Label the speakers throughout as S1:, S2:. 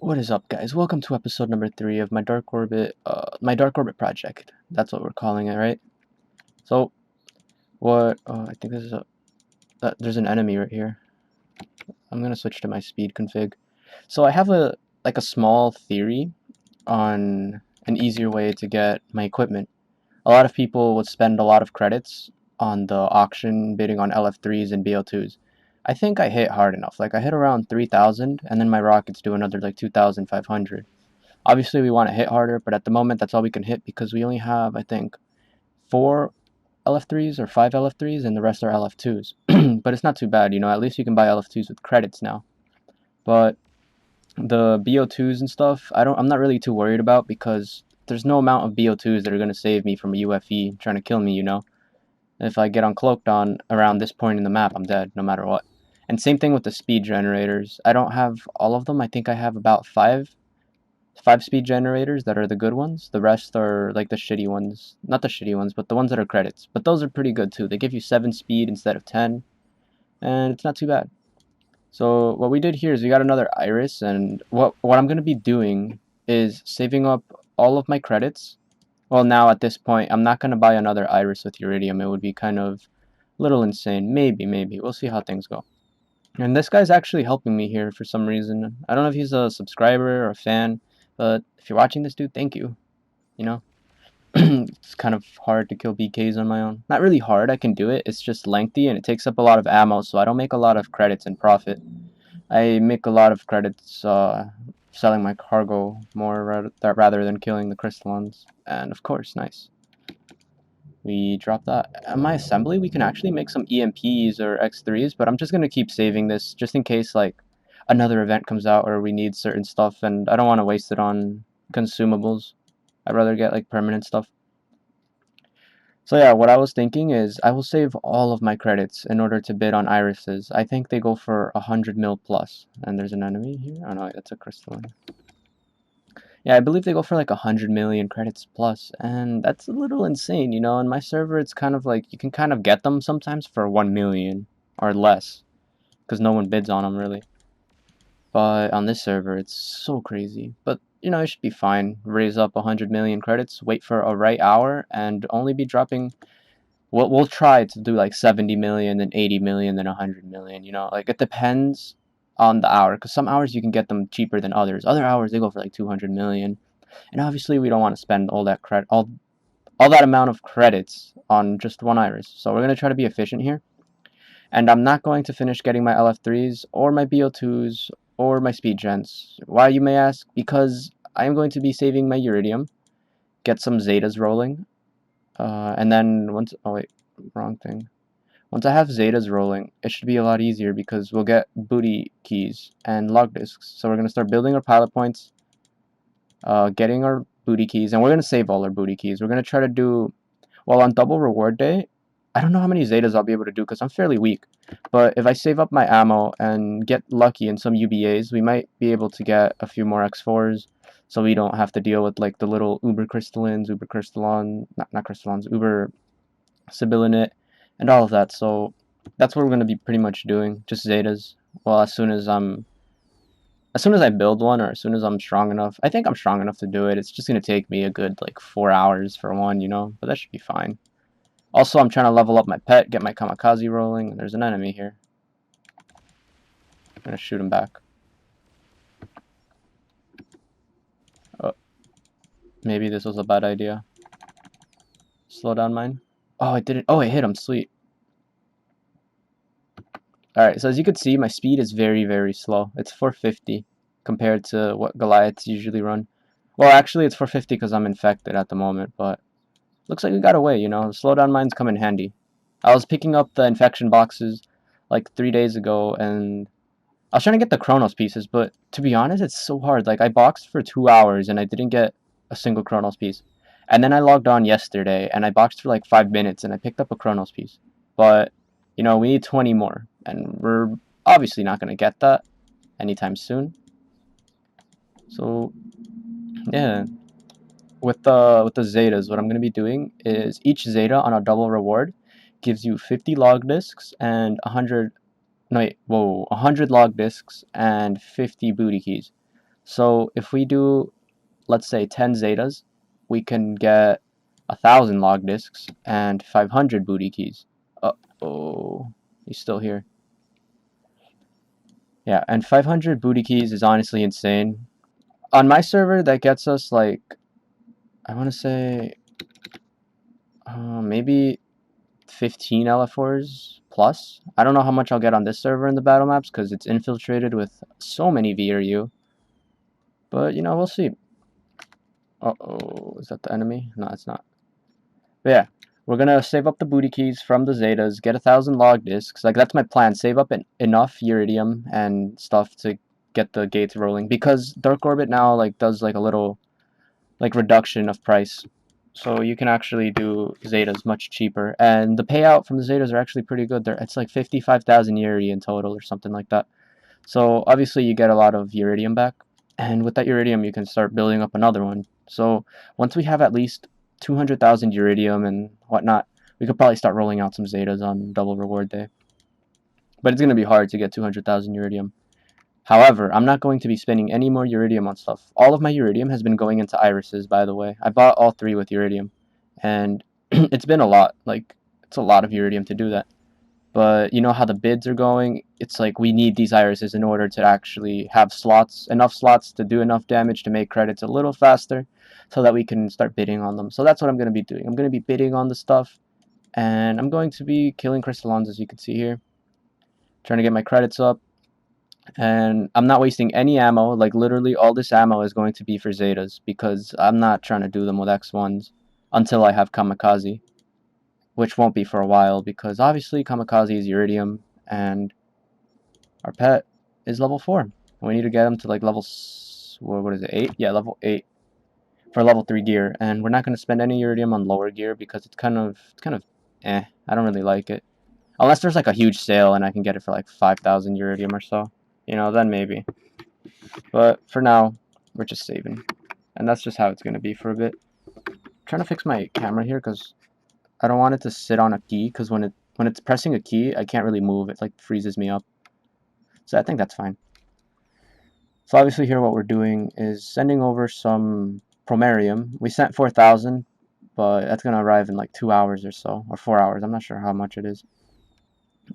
S1: What is up, guys? Welcome to episode number 3 of my Darkorbit project. That's what we're calling it, right? So, what? I think this is there's an enemy right here. I'm gonna switch to my speed config. So I have a small theory on an easier way to get my equipment. A lot of people would spend a lot of credits on the auction bidding on LF3s and BO2s. I think I hit hard enough. Like I hit around 3,000, and then my rockets do another like 2,500. Obviously, we want to hit harder, but at the moment, that's all we can hit because we only have, I think, 4 LF3s or 5 LF3s, and the rest are LF2s. But it's not too bad, At least you can buy LF2s with credits now. But the BO2s and stuff, I'm not really too worried about because there's no amount of BO2s that are going to save me from a UFE trying to kill me. If I get uncloaked on around this point in the map, I'm dead no matter what. And same thing with the speed generators. I don't have all of them. I think I have about 5 speed generators that are the good ones. The rest are like the shitty ones. Not the shitty ones, but the ones that are credits. But those are pretty good too. They give you 7 speed instead of 10, and it's not too bad. So what we did here is we got another iris, and what I'm going to be doing is saving up all of my credits. Well, now at this point, I'm not going to buy another iris with iridium. It would be kind of a little insane. Maybe. We'll see how things go. And this guy's actually helping me here for some reason. I don't know if he's a subscriber or a fan, but if you're watching this, dude, thank you. You know, it's kind of hard to kill BKs on my own. Not really hard, I can do it. It's just lengthy and it takes up a lot of ammo, so I don't make a lot of credits in profit. I make a lot of credits selling my cargo more rather than killing the crystallons. And of course, nice. We drop that. On my assembly, we can actually make some EMPs or X3s, but I'm just going to keep saving this just in case like another event comes out or we need certain stuff, and I don't want to waste it on consumables. I'd rather get like permanent stuff. So yeah, what I was thinking is I will save all of my credits in order to bid on irises. I think they go for 100 mil plus. And there's an enemy here? Oh no, that's a crystalline. Yeah, I believe they go for like 100 million credits plus, and that's a little insane. On my server, it's kind of like you can kind of get them sometimes for 1 million or less, because no one bids on them really. But on this server, it's so crazy. But, it should be fine. Raise up 100 million credits, wait for a right hour, and only be dropping. We'll try to do like 70 million, then 80 million, then 100 million. Like it depends on the hour, because some hours you can get them cheaper than others. Other hours they go for like 200 million. And obviously we don't want to spend all that amount of credits on just one iris. So we're going to try to be efficient here. And I'm not going to finish getting my LF3s or my BO2s or my speed gens. Why, you may ask? Because I am going to be saving my iridium, get some zetas rolling, and then oh wait, wrong thing. Once I have zetas rolling, it should be a lot easier because we'll get booty keys and log disks. So we're going to start building our pilot points, getting our booty keys, and we're going to save all our booty keys. We're going to try to do, well, on double reward day, I don't know how many zetas I'll be able to do because I'm fairly weak. But if I save up my ammo and get lucky in some UBAs, we might be able to get a few more X4s, so we don't have to deal with like the little Uber Crystallins, Uber Crystallon, not Crystallons, Uber Sibyllinate, and all of that. So that's what we're going to be pretty much doing, just zetas. Well, as soon as I build one, or as soon as I'm strong enough, I think I'm strong enough to do it. It's just going to take me a good like 4 hours for one, but that should be fine. Also, I'm trying to level up my pet, get my kamikaze rolling, and there's an enemy here. I'm going to shoot him back. Oh, maybe this was a bad idea. Slow down mine. Oh, it didn't. Oh, it hit him. Sweet. Alright, so as you can see, my speed is very, very slow. It's 450 compared to what Goliaths usually run. Well, actually, it's 450 because I'm infected at the moment, but looks like we got away, The slowdown mines come in handy. I was picking up the infection boxes like 3 days ago, and I was trying to get the Chronos pieces, but to be honest, it's so hard. Like, I boxed for 2 hours, and I didn't get a single Chronos piece. And then I logged on yesterday, and I boxed for like 5 minutes, and I picked up a Chronos piece. But, we need 20 more, and we're obviously not going to get that anytime soon. So, yeah. With the zetas, what I'm going to be doing is each zeta on a double reward gives you 50 log discs and 100 log discs and 50 booty keys. So if we do, let's say 10 zetas, we can get 1,000 log discs and 500 booty keys. Uh-oh, he's still here. Yeah, and 500 booty keys is honestly insane. On my server, that gets us like, I want to say, maybe 15 LF4s plus. I don't know how much I'll get on this server in the battle maps because it's infiltrated with so many VRU. But, you know, we'll see. Uh-oh, is that the enemy? No, it's not. But yeah, we're going to save up the booty keys from the Zetas, get 1,000 log discs. Like, that's my plan. Save up enough Uridium and stuff to get the gates rolling. Because Darkorbit now, like, does, like, a little, like, reduction of price. So you can actually do Zetas much cheaper. And the payout from the Zetas are actually pretty good. It's like 55,000 Uri in total or something like that. So obviously you get a lot of Uridium back. And with that Uridium, you can start building up another one. So once we have at least 200,000 Uridium and whatnot, we could probably start rolling out some Zetas on double reward day. But it's going to be hard to get 200,000 Uridium. However, I'm not going to be spending any more Uridium on stuff. All of my Uridium has been going into irises, by the way. I bought all 3 with Uridium. And it's been a lot. Like, it's a lot of Uridium to do that. But you know how the bids are going? It's like we need these irises in order to actually have slots, enough slots to do enough damage to make credits a little faster so that we can start bidding on them. So that's what I'm going to be doing. I'm going to be bidding on the stuff, and I'm going to be killing crystallons, as you can see here. Trying to get my credits up. And I'm not wasting any ammo. Like, literally all this ammo is going to be for Zetas because I'm not trying to do them with X1s until I have Kamikaze, which won't be for a while because obviously Kamikaze is Uridium and our pet is level 4. We need to get him to like level, what is it, 8? Yeah, level 8 for level 3 gear. And we're not going to spend any Uridium on lower gear because it's kind of eh. I don't really like it. Unless there's like a huge sale and I can get it for like 5,000 Uridium or so. You know, then maybe. But for now, we're just saving. And that's just how it's going to be for a bit. I'm trying to fix my camera here because I don't want it to sit on a key because when it's pressing a key, I can't really move. It like freezes me up. So I think that's fine. So obviously here what we're doing is sending over some Promarium. We sent 4,000, but that's going to arrive in like 2 hours or so, or 4 hours. I'm not sure how much it is.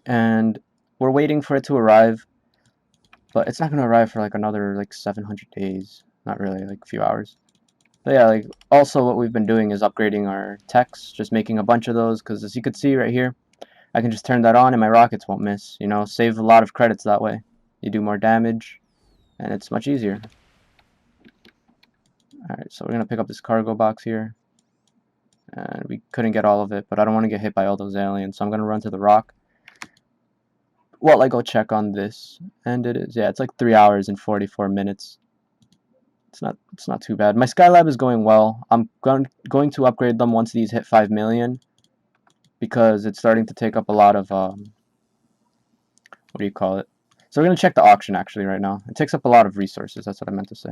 S1: And we're waiting for it to arrive, but it's not going to arrive for like another like 700 days. Not really, like a few hours. But yeah, like also what we've been doing is upgrading our techs, just making a bunch of those, because as you can see right here, I can just turn that on and my rockets won't miss, you know, save a lot of credits that way. You do more damage, and it's much easier. Alright, so we're going to pick up this cargo box here. And we couldn't get all of it, but I don't want to get hit by all those aliens, so I'm going to run to the rock. Well, I go check on this, and it is, yeah, it's like 3 hours and 44 minutes. It's not too bad. My Skylab is going well. I'm going to upgrade them once these hit 5 million, because it's starting to take up a lot of, what do you call it? So we're going to check the auction actually right now. It takes up a lot of resources, that's what I meant to say.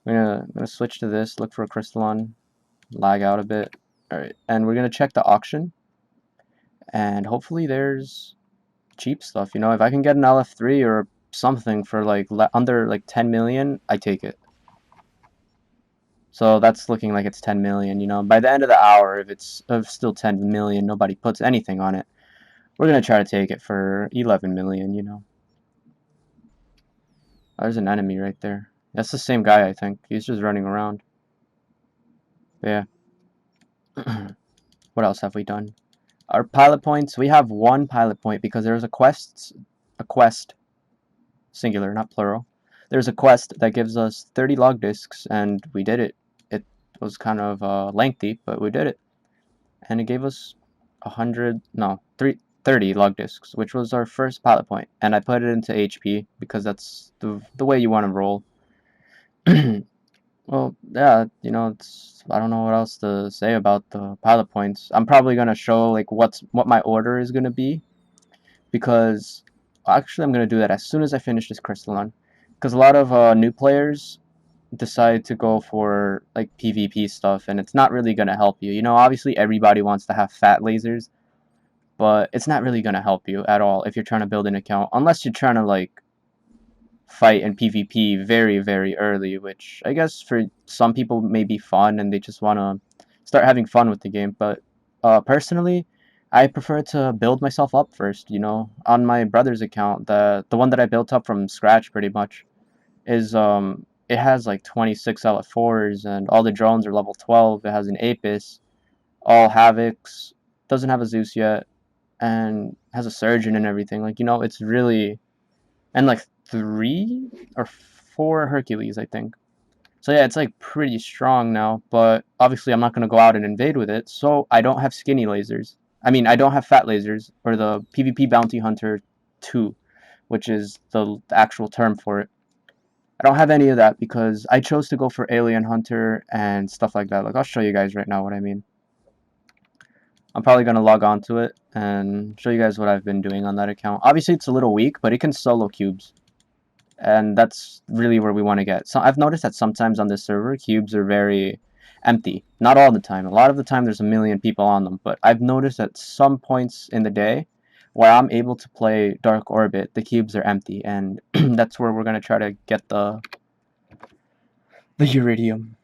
S1: I'm gonna switch to this, look for a crystallon, lag out a bit. Alright, and we're gonna check the auction, and hopefully there's cheap stuff. You know, if I can get an LF3 or something for like under like 10 million, I take it. So that's looking like it's 10 million, you know. By the end of the hour, if it's still 10 million, nobody puts anything on it, we're gonna try to take it for 11 million, you know. Oh, there's an enemy right there. That's the same guy, I think. He's just running around. But yeah. What else have we done? Our pilot points, we have 1 pilot point because there's a quest, singular, not plural. There's a quest that gives us 30 log discs, and we did it. It was kind of lengthy, but we did it. And it gave us 30 log discs, which was our first pilot point. And I put it into HP because that's the way you want to roll. Well, yeah, you know, I don't know what else to say about the pilot points. I'm probably gonna show like what my order is gonna be, because actually I'm gonna do that as soon as I finish this crystallon, because a lot of new players decide to go for like PvP stuff, and it's not really gonna help you. You know, obviously everybody wants to have fat lasers, but it's not really gonna help you at all if you're trying to build an account, unless you're trying to like fight in PvP very, very early, which I guess for some people may be fun and they just want to start having fun with the game. But personally, I prefer to build myself up first, you know, on my brother's account. The one that I built up from scratch pretty much is it has like 26 LF4s and all the drones are level 12. It has an Apis, all Havocs, doesn't have a Zeus yet, and has a Surgeon and everything. Like, you know, it's really, and like 3 or 4 Hercules, I think. So yeah, it's like pretty strong now, but obviously I'm not going to go out and invade with it, so I don't have skinny lasers. I mean, I don't have fat lasers, or the PvP Bounty Hunter 2, which is the actual term for it. I don't have any of that because I chose to go for Alien Hunter and stuff like that. Like, I'll show you guys right now what I mean. I'm probably going to log on to it and show you guys what I've been doing on that account. Obviously, it's a little weak, but it can solo cubes. And that's really where we want to get. So I've noticed that sometimes on this server, cubes are very empty. Not all the time. A lot of the time, there's a million people on them. But I've noticed at some points in the day where I'm able to play Darkorbit, the cubes are empty. And that's where we're going to try to get the Iridium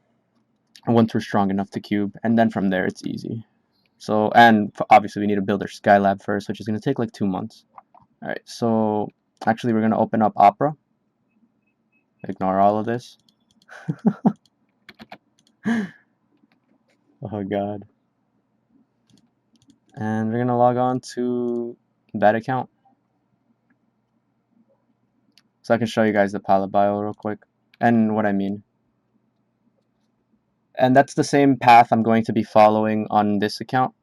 S1: once we're strong enough to cube. And then from there, it's easy. So, and obviously, we need to build our Skylab first, which is going to take like 2 months. All right, so actually, we're going to open up Opera. Ignore all of this. Oh god. And we're gonna log on to that account. So I can show you guys the pilot bio real quick and what I mean. And that's the same path I'm going to be following on this account.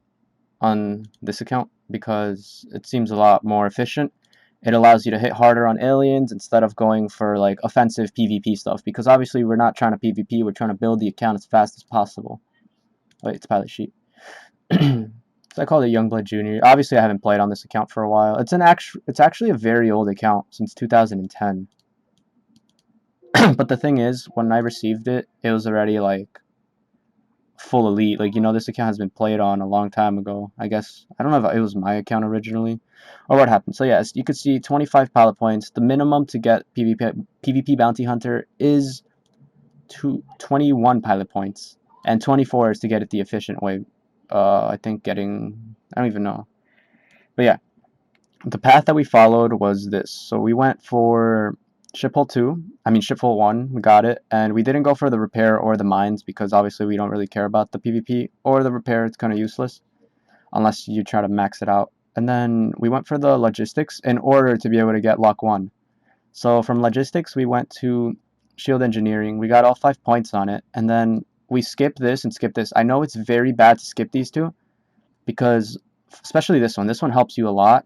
S1: Because it seems a lot more efficient. It allows you to hit harder on aliens instead of going for like offensive PvP stuff. Because obviously we're not trying to PvP, we're trying to build the account as fast as possible. Wait, it's pilot sheet. So I call it Youngblood Junior. Obviously, I haven't played on this account for a while. It's actually a very old account since 2010. But the thing is, when I received it, it was already like full elite. Like, you know, this account has been played on a long time ago. I guess I don't know if it was my account originally or what happened. So yes, you could see 25 pilot points. The minimum to get PvP Bounty Hunter is 21 pilot points, and 24 is to get it the efficient way. I think I don't even know. But yeah, the path that we followed was this. So we went for Shiphole 2, Shiphole 1, we got it, and we didn't go for the repair or the mines because obviously we don't really care about the PvP or the repair. It's kind of useless unless you try to max it out. And then we went for the logistics in order to be able to get Lock 1. So from logistics, we went to shield engineering. We got all 5 points on it, and then we skipped this and skipped this. I know it's very bad to skip these two because especially this one. This one helps you a lot,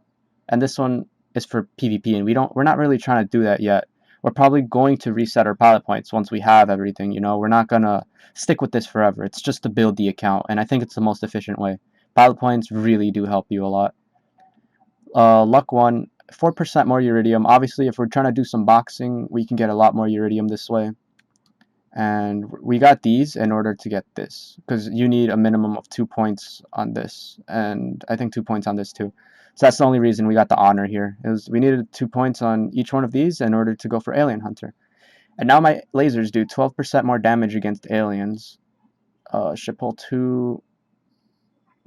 S1: and this one is for PvP, and we're not really trying to do that yet. We're probably going to reset our pilot points once we have everything, you know. We're not gonna stick with this forever. It's just to build the account, and I think it's the most efficient way. Pilot points really do help you a lot. Luck 1, 4% more Iridium. Obviously, if we're trying to do some boxing, we can get a lot more Iridium this way. And we got these in order to get this, because you need a minimum of 2 points on this, and I think 2 points on this too. So that's the only reason we got the honor here. We needed 2 points on each one of these in order to go for Alien Hunter. And now my lasers do 12% more damage against aliens. Shiphole 2,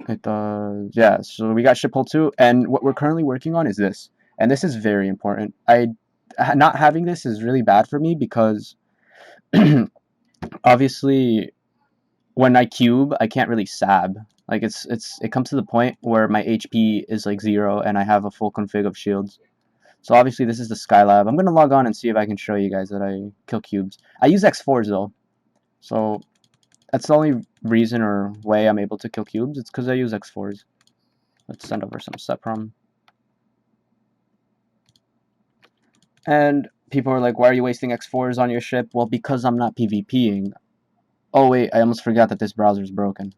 S1: it does, yeah, so we got Shiphole 2, and what we're currently working on is this. And this is very important. Not having this is really bad for me because obviously when I cube, I can't really sab. Like it comes to the point where my HP is like 0 and I have a full config of shields. So obviously this is the Skylab. I'm gonna log on and see if I can show you guys that I kill cubes. I use X4s though, so that's the only reason or way I'm able to kill cubes. It's because I use X4s. Let's send over some SEPROM. And people are like, why are you wasting X4s on your ship? Well, because I'm not PvPing. Oh wait, I almost forgot that this browser is broken.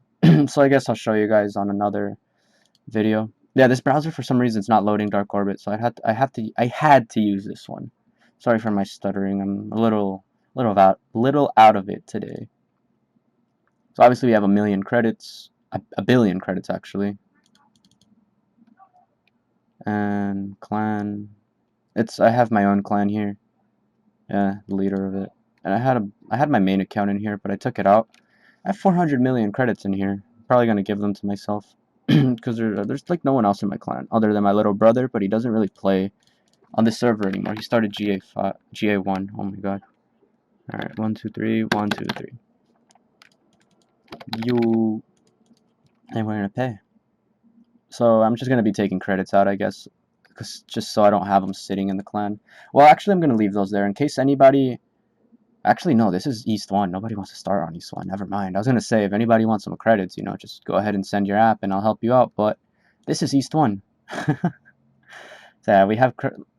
S1: So I guess I'll show you guys on another video. Yeah, this browser for some reason is not loading Darkorbit, so I had to use this one. Sorry for my stuttering. I'm a little out of it today. So obviously we have 1,000,000 credits, a billion credits actually. And clan, I have my own clan here. Yeah, the leader of it. And I had my main account in here, but I took it out. I have 400 million credits in here. Probably gonna give them to myself because there's like no one else in my clan other than my little brother, but he doesn't really play on this server anymore. He started GA5, GA1. Oh my god. All right, 1, 2, 3, 1, 2, 3. You and we're gonna pay. So I'm just gonna be taking credits out, I guess, just so I don't have them sitting in the clan. Well, actually, I'm gonna leave those there in case anybody. Actually, no, this is East 1. Nobody wants to start on East 1. Never mind. I was going to say, if anybody wants some credits, you know, just go ahead and send your app and I'll help you out. But this is East 1. So yeah, we have...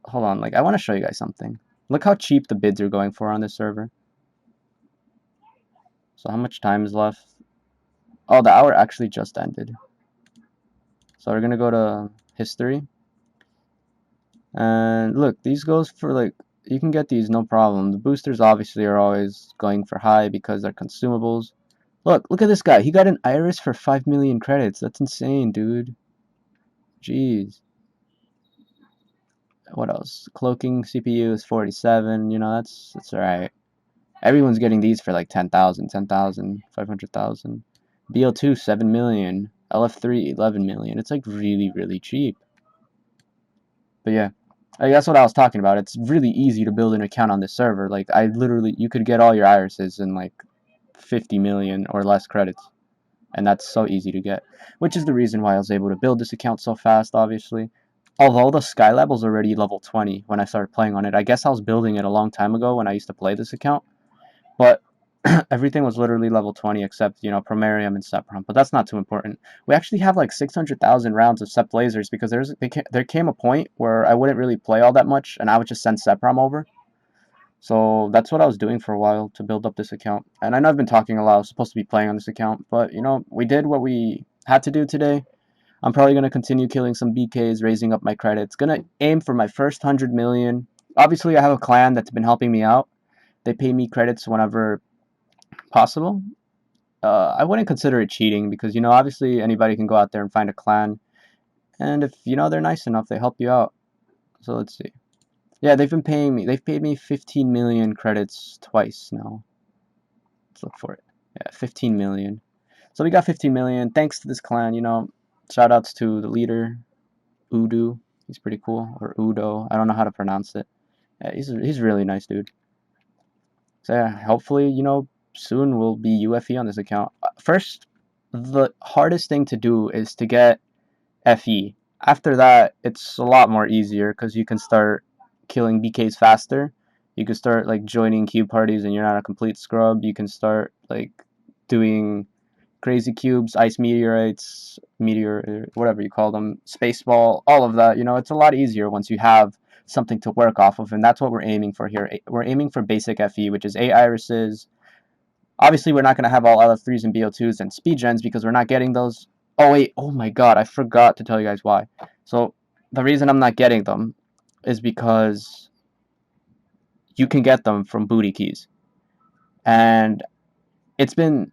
S1: Hold on. Like, I want to show you guys something. Look how cheap the bids are going for on this server. So how much time is left? Oh, the hour actually just ended. So we're going to go to history. And look, these goes for like... You can get these no problem. The boosters obviously are always going for high because they're consumables. Look at this guy. He got an iris for 5 million credits. That's insane, dude. Jeez. What else? Cloaking CPU is 47. You know, that's alright. Everyone's getting these for like 10,000, 10,000, 500,000. BO2, 7 million. LF3, 11 million. It's like really, really cheap. But yeah. That's what I was talking about. It's really easy to build an account on this server. Like, you could get all your irises in like 50 million or less credits. And that's so easy to get, which is the reason why I was able to build this account so fast, obviously. Although the Skylab was already level 20 when I started playing on it. I guess I was building it a long time ago when I used to play this account, but everything was literally level 20 except, you know, Primarium and Seprom, but that's not too important. We actually have like 600,000 rounds of Sep lasers because there came a point where I wouldn't really play all that much and I would just send Seprom over. So that's what I was doing for a while to build up this account. And I know I've been talking a lot. I was supposed to be playing on this account, but you know, we did what we had to do today. I'm probably going to continue killing some BKs, raising up my credits. Gonna aim for my first 100 million. Obviously, I have a clan that's been helping me out. They pay me credits whenever possible. I wouldn't consider it cheating because, you know, obviously anybody can go out there and find a clan. And if, you know, they're nice enough, they help you out. So let's see. Yeah, they've been paying me. They've paid me 15 million credits twice now. Let's look for it. Yeah, 15 million. So we got 15 million thanks to this clan, you know. Shout outs to the leader, Udo. He's pretty cool. Or Udo. I don't know how to pronounce it. Yeah, he's a really nice dude. So yeah, hopefully, you know, soon we'll be UFE on this account. First, the hardest thing to do is to get FE. After that, it's a lot more easier because you can start killing BKs faster. You can start like joining cube parties and you're not a complete scrub. You can start like doing crazy cubes, ice meteorites, meteor, whatever you call them, spaceball, all of that. You know, it's a lot easier once you have something to work off of, and that's what we're aiming for here. We're aiming for basic FE, which is 8 irises. Obviously, we're not going to have all LF3s and BO2s and speed gens because we're not getting those. Oh, wait. Oh, my God. I forgot to tell you guys why. So, the reason I'm not getting them is because you can get them from booty keys. And it's been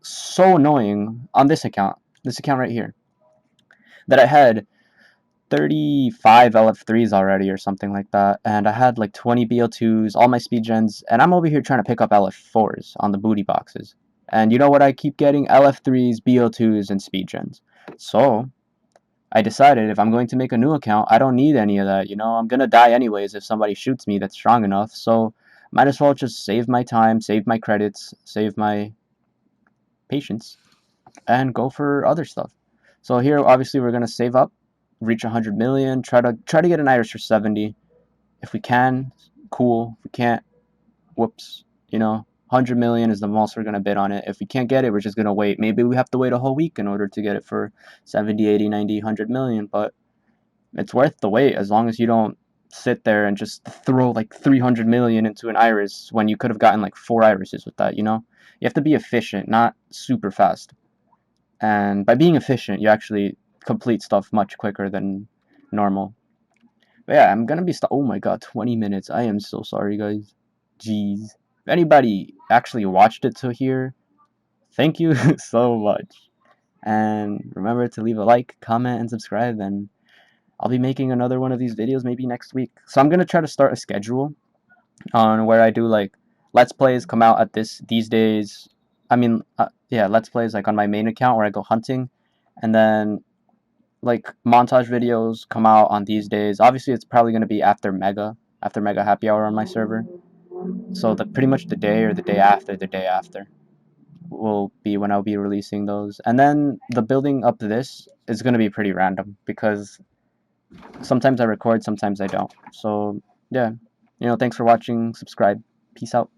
S1: so annoying on this account right here, that I had 35 LF3s already or something like that, and I had like 20 BO2s, all my speed gens, and I'm over here trying to pick up LF4s on the booty boxes. And you know what I keep getting? LF3s, BO2s, and speed gens. So, I decided if I'm going to make a new account, I don't need any of that, you know? I'm gonna die anyways if somebody shoots me that's strong enough, so might as well just save my time, save my credits, save my patience, and go for other stuff. So here, obviously, we're gonna save up, reach 100 million, try to get an iris for 70. If we can, cool. If we can't, whoops. You know, 100 million is the most we're gonna bid on it. If we can't get it, we're just gonna wait. Maybe we have to wait a whole week in order to get it for 70, 80, 90, 100 million. But it's worth the wait as long as you don't sit there and just throw like 300 million into an iris when you could have gotten like 4 irises with that. You know, you have to be efficient, not super fast. And by being efficient, you actually complete stuff much quicker than normal. But yeah, I'm gonna be oh my god, 20 minutes. I am so sorry, guys. Jeez. If anybody actually watched it to here, thank you so much. And remember to leave a like, comment, and subscribe, and I'll be making another one of these videos maybe next week. So I'm gonna try to start a schedule on where I do like let's plays come out at these days. I mean, yeah, let's plays like on my main account where I go hunting, and then like montage videos come out on these days. Obviously, it's probably going to be after Mega Happy Hour on my server. So pretty much the day or the day after will be when I'll be releasing those. And then the building up to this is going to be pretty random because sometimes I record, sometimes I don't. So yeah, thanks for watching. Subscribe. Peace out.